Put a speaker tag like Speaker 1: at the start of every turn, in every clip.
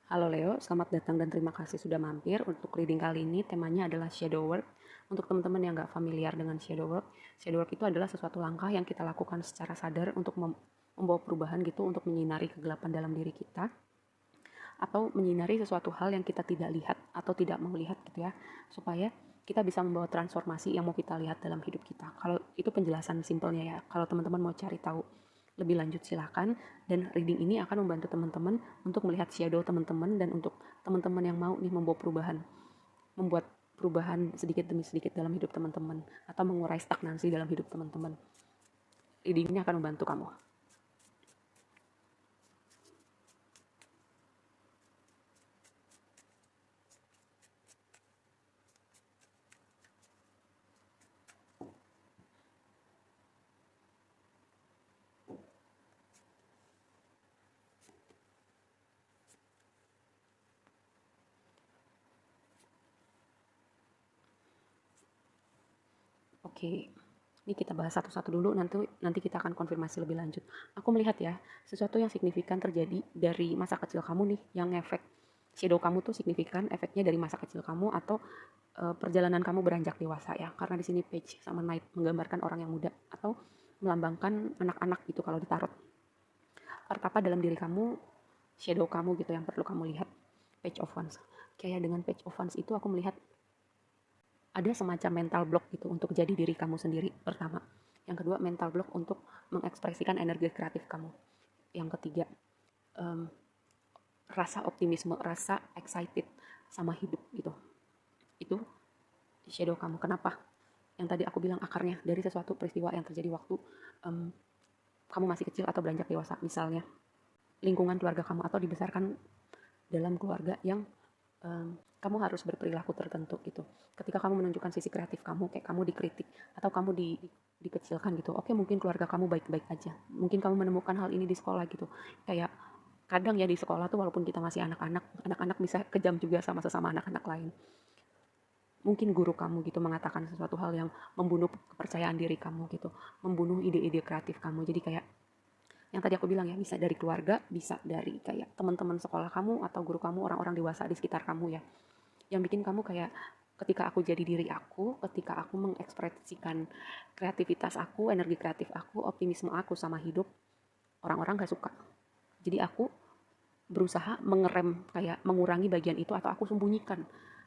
Speaker 1: Halo Leo, selamat datang dan terima kasih sudah mampir. Untuk reading kali ini temanya adalah shadow work. Untuk teman-teman yang nggak familiar dengan shadow work itu adalah sesuatu langkah yang kita lakukan secara sadar untuk membawa perubahan gitu, untuk menyinari kegelapan dalam diri kita, atau menyinari sesuatu hal yang kita tidak lihat atau tidak mau lihat gitu ya, supaya kita bisa membawa transformasi yang mau kita lihat dalam hidup kita. Kalau itu penjelasan simpelnya ya. Kalau teman-teman mau cari tahu lebih lanjut silahkan, dan reading ini akan membantu teman-teman untuk melihat shadow teman-teman, dan untuk teman-teman yang mau nih membuat perubahan sedikit demi sedikit dalam hidup teman-teman, atau mengurai stagnansi dalam hidup teman-teman. Reading ini akan membantu kamu. Oke, ini kita bahas satu-satu dulu, nanti kita akan konfirmasi lebih lanjut. Aku melihat ya, sesuatu yang signifikan terjadi dari masa kecil kamu nih, yang efek shadow kamu tuh signifikan efeknya dari masa kecil kamu, atau perjalanan kamu beranjak dewasa ya. Karena di sini page sama knight menggambarkan orang yang muda, atau melambangkan anak-anak gitu kalau ditarot. Part apa dalam diri kamu, shadow kamu gitu yang perlu kamu lihat. Page of Wands. Kayak dengan page of Wands itu aku melihat ada semacam mental block gitu untuk jadi diri kamu sendiri, pertama. Yang kedua, mental block untuk mengekspresikan energi kreatif kamu. Yang ketiga, um, rasa optimisme, rasa excited sama hidup gitu. Itu shadow kamu. Kenapa? Yang tadi aku bilang akarnya dari sesuatu peristiwa yang terjadi waktu um, kamu masih kecil atau beranjak dewasa. Misalnya lingkungan keluarga kamu, atau dibesarkan dalam keluarga yang kamu harus berperilaku tertentu gitu. Ketika kamu menunjukkan sisi kreatif kamu, kayak kamu dikritik atau kamu dikecilkan gitu. Oke, mungkin keluarga kamu baik-baik aja. Mungkin kamu menemukan hal ini di sekolah gitu. Kayak kadang ya di sekolah tuh walaupun kita masih anak-anak, anak-anak bisa kejam juga sama sesama anak-anak lain. Mungkin guru kamu gitu mengatakan sesuatu hal yang membunuh kepercayaan diri kamu gitu, membunuh ide-ide kreatif kamu. Jadi kayak yang tadi aku bilang ya, bisa dari keluarga, bisa dari kayak teman-teman sekolah kamu atau guru kamu, orang-orang dewasa di sekitar kamu ya, yang bikin kamu kayak ketika aku jadi diri aku, ketika aku mengekspresikan kreativitas aku, energi kreatif aku, optimisme aku sama hidup, orang-orang gak suka. Jadi aku berusaha mengerem, kayak mengurangi bagian itu, atau aku sembunyikan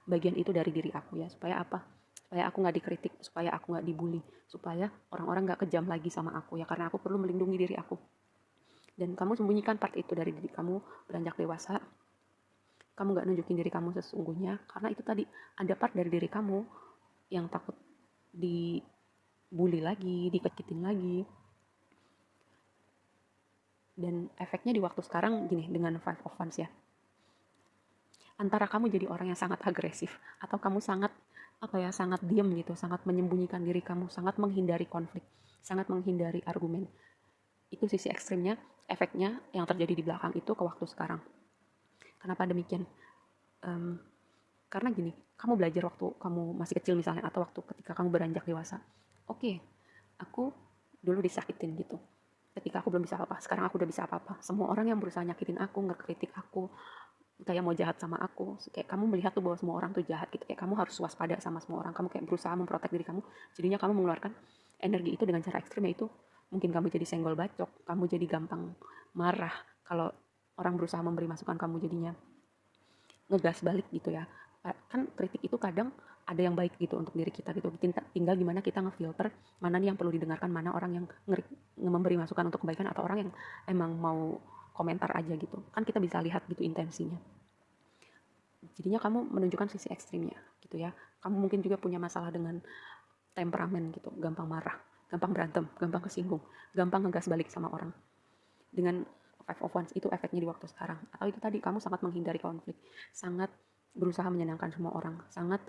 Speaker 1: bagian itu dari diri aku ya, supaya apa? Supaya aku gak dikritik, supaya aku gak dibully, supaya orang-orang gak kejam lagi sama aku ya, karena aku perlu melindungi diri aku. Dan kamu sembunyikan part itu dari diri kamu beranjak dewasa. Kamu gak nunjukin diri kamu sesungguhnya, karena itu tadi ada part dari diri kamu yang takut dibully lagi, dikekitin lagi. Dan efeknya di waktu sekarang gini, dengan Five of Wands ya, antara kamu jadi orang yang sangat agresif, atau kamu sangat sangat diam gitu, sangat menyembunyikan diri kamu, sangat menghindari konflik, sangat menghindari argumen. Itu sisi ekstrimnya, efeknya yang terjadi di belakang itu ke waktu sekarang. Kenapa demikian? um, Karena gini, kamu belajar waktu kamu masih kecil misalnya, atau waktu ketika kamu beranjak dewasa. Oke, aku dulu disakitin gitu. Ketika aku belum bisa apa-apa, sekarang aku udah bisa apa-apa. Semua orang yang berusaha nyakitin aku, ngekritik aku, kayak mau jahat sama aku, kayak kamu melihat tuh bahwa semua orang tuh jahat gitu. Kayak kamu harus waspada sama semua orang. Kamu kayak berusaha memprotek diri kamu. Jadinya kamu mengeluarkan energi itu dengan cara ekstrim, yaitu mungkin kamu jadi senggol bacok, kamu jadi gampang marah kalau orang berusaha memberi masukan, kamu jadinya ngegas balik gitu ya. Kan kritik itu kadang ada yang baik gitu untuk diri kita gitu. Tinggal gimana kita ngefilter mana nih yang perlu didengarkan, mana orang yang memberi masukan untuk kebaikan, atau orang yang emang mau komentar aja gitu. Kan kita bisa lihat gitu intensinya. Jadinya kamu menunjukkan sisi ekstrimnya gitu ya. Kamu mungkin juga punya masalah dengan temperamen gitu, gampang marah, gampang berantem, gampang kesinggung, gampang ngegas balik sama orang. Dengan Five of Wands itu efeknya di waktu sekarang. Atau itu tadi, kamu sangat menghindari konflik, sangat berusaha menyenangkan semua orang, sangat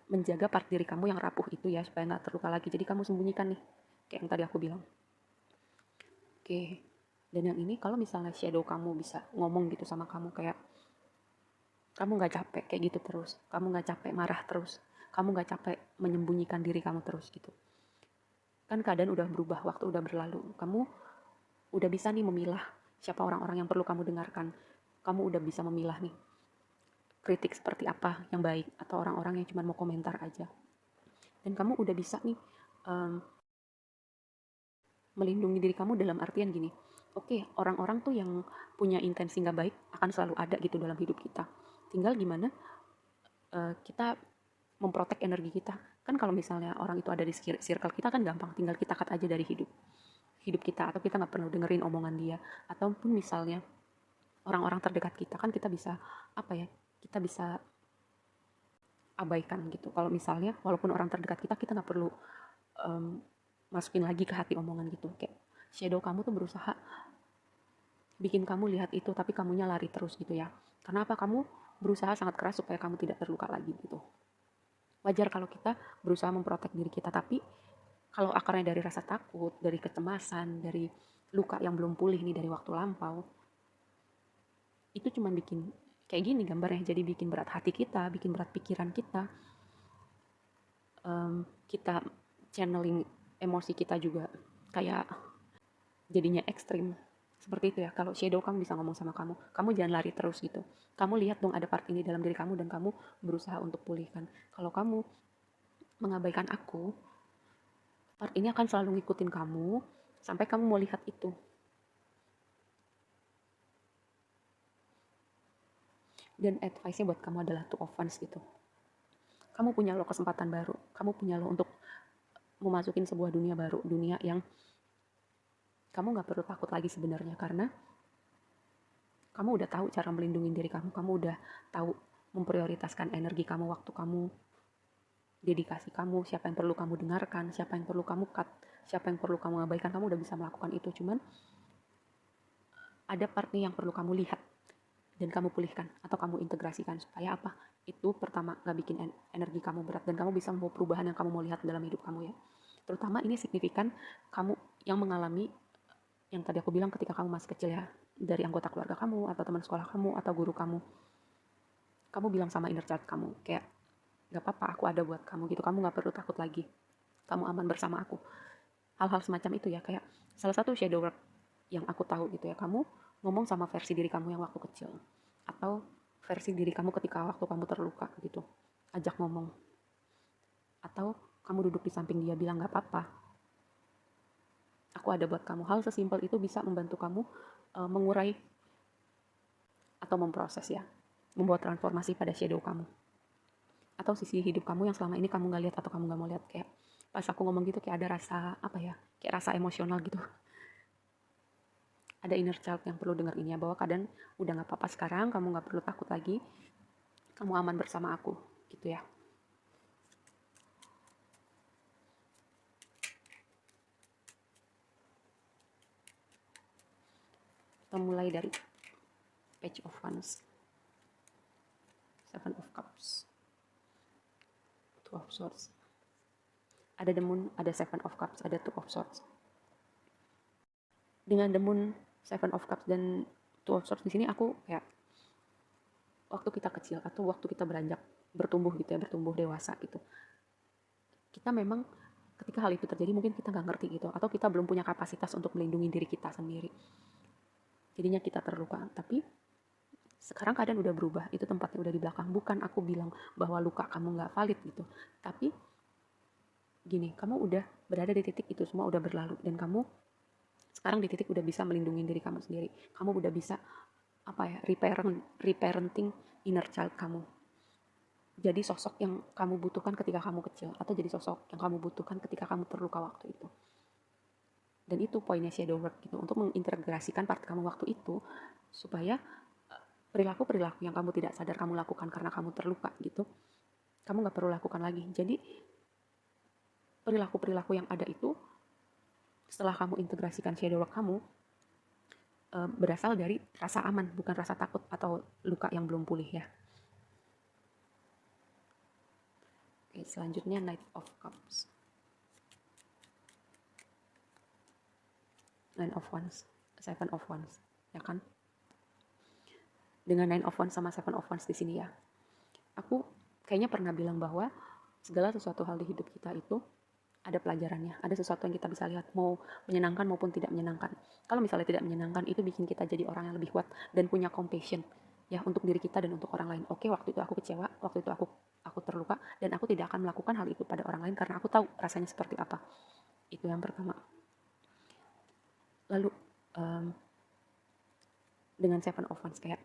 Speaker 1: menjaga part diri kamu yang rapuh itu ya, supaya nggak terluka lagi. Jadi kamu sembunyikan nih, kayak yang tadi aku bilang. Oke, dan yang ini kalau misalnya shadow kamu bisa ngomong gitu sama kamu, kayak kamu nggak capek kayak gitu terus, kamu nggak capek marah terus, kamu nggak capek menyembunyikan diri kamu terus gitu. Kan keadaan udah berubah, waktu udah berlalu, kamu udah bisa nih memilah siapa orang-orang yang perlu kamu dengarkan. kamu udah bisa memilah nih kritik seperti apa yang baik atau orang-orang yang cuma mau komentar aja. Dan kamu udah bisa nih melindungi diri kamu dalam artian gini, oke, orang-orang tuh yang punya intensi nggak baik akan selalu ada gitu dalam hidup kita. Tinggal gimana kita memprotek energi kita. Kan kalau misalnya orang itu ada di circle kita kan gampang, tinggal kita cut aja dari hidup kita, atau kita nggak perlu dengerin omongan dia. Ataupun misalnya orang-orang terdekat kita kan kita bisa kita bisa abaikan gitu. Kalau misalnya walaupun orang terdekat kita nggak perlu masukin lagi ke hati omongan gitu. Kayak shadow kamu tuh berusaha bikin kamu lihat itu, tapi kamunya lari terus gitu ya. Karena apa? Kamu berusaha sangat keras supaya kamu tidak terluka lagi gitu. Wajar kalau kita berusaha memprotek diri kita, tapi kalau akarnya dari rasa takut, dari kecemasan, dari luka yang belum pulih nih dari waktu lampau, itu cuma bikin kayak gini gambarnya, jadi bikin berat hati kita, bikin berat pikiran kita, kita channeling emosi kita juga kayak jadinya ekstrim. Seperti itu ya, kalau shadow kamu bisa ngomong sama kamu jangan lari terus gitu. Kamu lihat dong ada part ini dalam diri kamu dan kamu berusaha untuk pulihkan. Kalau kamu mengabaikan aku, part ini akan selalu ngikutin kamu sampai kamu mau lihat itu. Dan advice-nya buat kamu adalah to offense gitu. Kamu punya lo kesempatan baru, kamu punya lo untuk memasukin sebuah dunia baru, dunia yang kamu gak perlu takut lagi sebenarnya, karena kamu udah tahu cara melindungi diri kamu udah tahu memprioritaskan energi kamu, waktu kamu, dedikasi kamu, siapa yang perlu kamu dengarkan, siapa yang perlu kamu cut, siapa yang perlu kamu abaikan, kamu udah bisa melakukan itu. Cuman ada part nih yang perlu kamu lihat dan kamu pulihkan atau kamu integrasikan supaya apa? Itu pertama gak bikin energi kamu berat dan kamu bisa membawa perubahan yang kamu mau lihat dalam hidup kamu ya. Terutama ini signifikan kamu yang mengalami yang tadi aku bilang ketika kamu masih kecil ya, dari anggota keluarga kamu atau teman sekolah kamu atau guru kamu bilang sama inner child kamu kayak gak apa-apa, aku ada buat kamu gitu, kamu gak perlu takut lagi, kamu aman bersama aku. Hal-hal semacam itu ya, kayak salah satu shadow work yang aku tahu gitu ya, kamu ngomong sama versi diri kamu yang waktu kecil atau versi diri kamu ketika waktu kamu terluka gitu, ajak ngomong, atau kamu duduk di samping dia bilang gak apa-apa, aku ada buat kamu. Hal sesimpel itu bisa membantu kamu mengurai atau memproses ya, membuat transformasi pada shadow kamu atau sisi hidup kamu yang selama ini kamu gak lihat atau kamu gak mau lihat. Kayak pas aku ngomong gitu kayak ada rasa kayak rasa emosional gitu. Ada inner child yang perlu dengar ini ya, bahwa kadang udah gak apa-apa sekarang, kamu gak perlu takut lagi, kamu aman bersama aku gitu ya. Kita mulai dari Page of Wands, Seven of Cups, Two of Swords. Ada the Moon, ada Seven of Cups, ada Two of Swords. Dengan the Moon, Seven of Cups dan Two of Swords di sini aku kayak waktu kita kecil atau waktu kita beranjak bertumbuh gitu ya, bertumbuh dewasa gitu, kita memang ketika hal itu terjadi mungkin kita nggak ngerti gitu, atau kita belum punya kapasitas untuk melindungi diri kita sendiri, jadinya kita terluka. Tapi sekarang keadaan udah berubah, itu tempatnya udah di belakang. Bukan aku bilang bahwa luka kamu nggak valid gitu, tapi gini, kamu udah berada di titik itu semua udah berlalu, dan kamu sekarang di titik udah bisa melindungi diri kamu sendiri. Kamu udah bisa reparenting inner child kamu. Jadi sosok yang kamu butuhkan ketika kamu kecil, atau jadi sosok yang kamu butuhkan ketika kamu terluka waktu itu. Dan itu poinnya shadow work gitu, untuk mengintegrasikan part kamu waktu itu supaya perilaku-perilaku yang kamu tidak sadar kamu lakukan karena kamu terluka gitu, kamu gak perlu lakukan lagi. Jadi perilaku-perilaku yang ada itu setelah kamu integrasikan shadow work kamu berasal dari rasa aman, bukan rasa takut atau luka yang belum pulih ya. Oke, selanjutnya Knight of Cups, Nine of Wands, Seven of Wands, ya kan? Dengan Nine of Wands sama Seven of Wands di sini ya, aku kayaknya pernah bilang bahwa segala sesuatu hal di hidup kita itu ada pelajarannya, ada sesuatu yang kita bisa lihat, mau menyenangkan maupun tidak menyenangkan. Kalau misalnya tidak menyenangkan, itu bikin kita jadi orang yang lebih kuat dan punya compassion ya untuk diri kita dan untuk orang lain. Oke, waktu itu aku kecewa, waktu itu aku terluka, dan aku tidak akan melakukan hal itu pada orang lain karena aku tahu rasanya seperti apa. Itu yang pertama. Lalu dengan seven of wands, kayak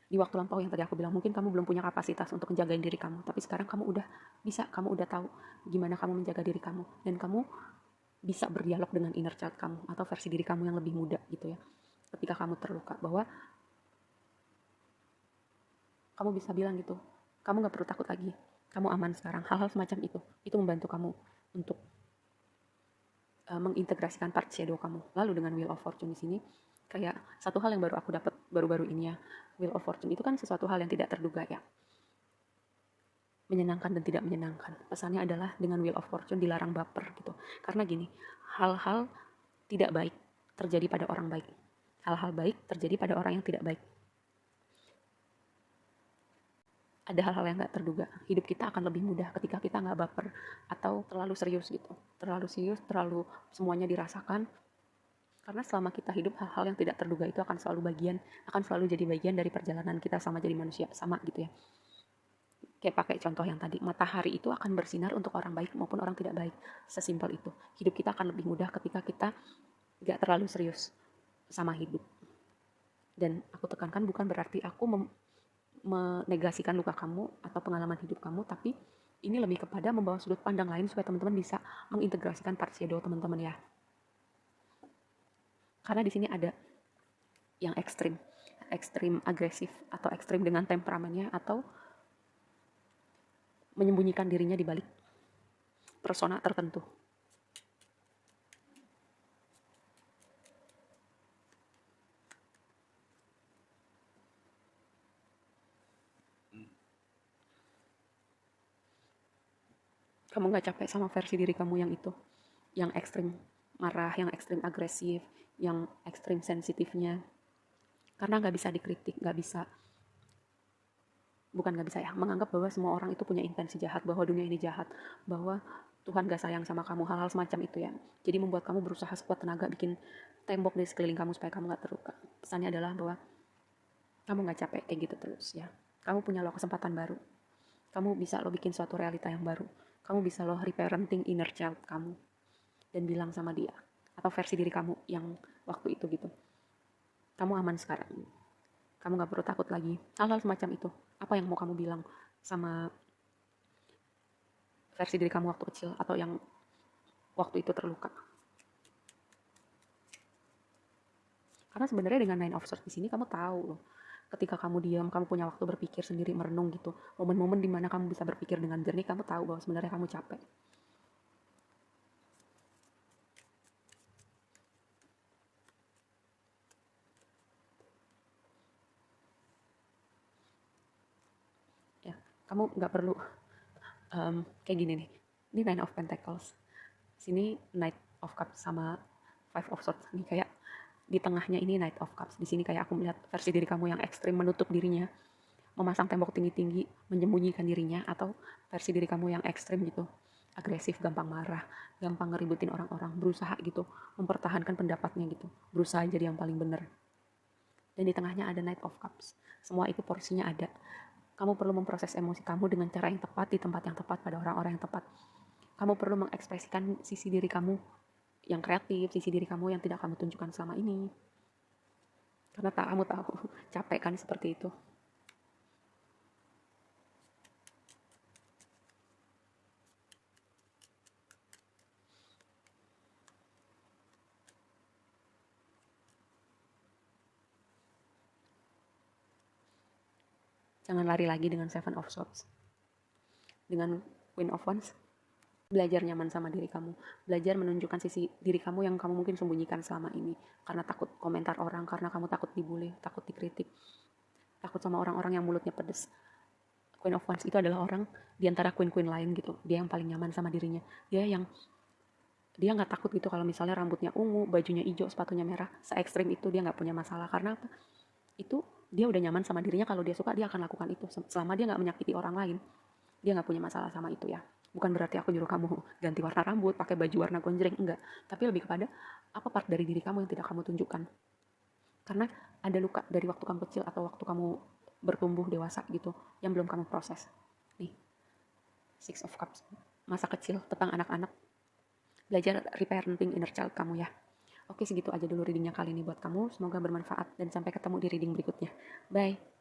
Speaker 1: di waktu lampau yang tadi aku bilang, mungkin kamu belum punya kapasitas untuk menjagain diri kamu, tapi sekarang kamu udah bisa, kamu udah tahu gimana kamu menjaga diri kamu, dan kamu bisa berdialog dengan inner child kamu atau versi diri kamu yang lebih muda gitu ya. Ketika kamu terluka, bahwa kamu bisa bilang gitu, kamu gak perlu takut lagi, kamu aman sekarang. Hal-hal semacam itu membantu kamu untuk mengintegrasikan part shadow kamu. Lalu dengan Wheel of Fortune di sini, kayak satu hal yang baru aku dapat baru-baru ini ya, Wheel of Fortune itu kan sesuatu hal yang tidak terduga ya, menyenangkan dan tidak menyenangkan. Pesannya adalah dengan Wheel of Fortune dilarang baper gitu. Karena gini, hal-hal tidak baik terjadi pada orang baik, hal-hal baik terjadi pada orang yang tidak baik. Ada hal-hal yang gak terduga. Hidup kita akan lebih mudah ketika kita gak baper atau terlalu serius gitu. Terlalu serius, terlalu semuanya dirasakan. Karena selama kita hidup, hal-hal yang tidak terduga itu akan selalu jadi bagian dari perjalanan kita sama jadi manusia, sama gitu ya. Kayak pakai contoh yang tadi, matahari itu akan bersinar untuk orang baik maupun orang tidak baik. Sesimpel itu. Hidup kita akan lebih mudah ketika kita gak terlalu serius sama hidup. Dan aku tekankan bukan berarti aku menegasikan luka kamu atau pengalaman hidup kamu, tapi ini lebih kepada membawa sudut pandang lain supaya teman-teman bisa mengintegrasikan part shadow teman-teman ya. Karena di sini ada yang ekstrim agresif atau ekstrim dengan temperamennya, atau menyembunyikan dirinya di balik persona tertentu. Kamu gak capek sama versi diri kamu yang itu, yang ekstrim marah, yang ekstrim agresif, yang ekstrim sensitifnya. Karena gak bisa dikritik, gak bisa menganggap bahwa semua orang itu punya intensi jahat, bahwa dunia ini jahat, bahwa Tuhan gak sayang sama kamu, hal-hal semacam itu ya. Jadi membuat kamu berusaha sekuat tenaga bikin tembok di sekeliling kamu supaya kamu gak terluka. Pesannya adalah bahwa kamu gak capek kayak gitu terus ya. Kamu punya kesempatan baru. Kamu bisa bikin suatu realita yang baru. Kamu bisa reparenting inner child kamu dan bilang sama dia atau versi diri kamu yang waktu itu gitu, kamu aman sekarang, kamu gak perlu takut lagi. Hal-hal semacam itu. Apa yang mau kamu bilang sama versi diri kamu waktu kecil atau yang waktu itu terluka? Karena sebenarnya dengan Nine of Swords di sini kamu tahu loh, ketika kamu diam, kamu punya waktu berpikir sendiri, merenung gitu, momen-momen dimana kamu bisa berpikir dengan jernih, kamu tahu bahwa sebenarnya kamu capek. Ya, kamu nggak perlu kayak gini nih. Ini Nine of Pentacles, sini Knight of Cups sama Five of Swords. Ini kayak di tengahnya ini Knight of Cups. Di sini kayak aku melihat versi diri kamu yang ekstrim, menutup dirinya, memasang tembok tinggi-tinggi, menyembunyikan dirinya, atau versi diri kamu yang ekstrim gitu, agresif, gampang marah, gampang ngeributin orang-orang, berusaha gitu mempertahankan pendapatnya gitu, berusaha jadi yang paling benar. Dan di tengahnya ada Knight of Cups. Semua itu porsinya ada. Kamu perlu memproses emosi kamu dengan cara yang tepat, di tempat yang tepat, pada orang-orang yang tepat. Kamu perlu mengekspresikan sisi diri kamu yang kreatif, sisi diri kamu yang tidak kamu tunjukkan selama ini. Karena kamu tahu, capek kan seperti itu. Jangan lari lagi dengan Seven of Swords. Dengan Queen of Wands, belajar nyaman sama diri kamu. Belajar menunjukkan sisi diri kamu yang kamu mungkin sembunyikan selama ini. Karena takut komentar orang, karena kamu takut dibully, takut dikritik, takut sama orang-orang yang mulutnya pedes. Queen of Wands itu adalah orang di antara queen-queen lain gitu. Dia yang paling nyaman sama dirinya. Dia nggak takut gitu kalau misalnya rambutnya ungu, bajunya hijau, sepatunya merah. Se-ekstrim itu dia nggak punya masalah. Karena apa? Itu dia udah nyaman sama dirinya, kalau dia suka dia akan lakukan itu selama dia nggak menyakiti orang lain. Dia nggak punya masalah sama itu ya. Bukan berarti aku nyuruh kamu ganti warna rambut, pakai baju warna gonjreng, enggak. Tapi lebih kepada apa part dari diri kamu yang tidak kamu tunjukkan. Karena ada luka dari waktu kamu kecil atau waktu kamu bertumbuh dewasa gitu yang belum kamu proses. Nih, Six of Cups, masa kecil tentang anak-anak. Belajar reparenting inner child kamu ya. Oke, segitu aja dulu readingnya kali ini buat kamu. Semoga bermanfaat dan sampai ketemu di reading berikutnya. Bye.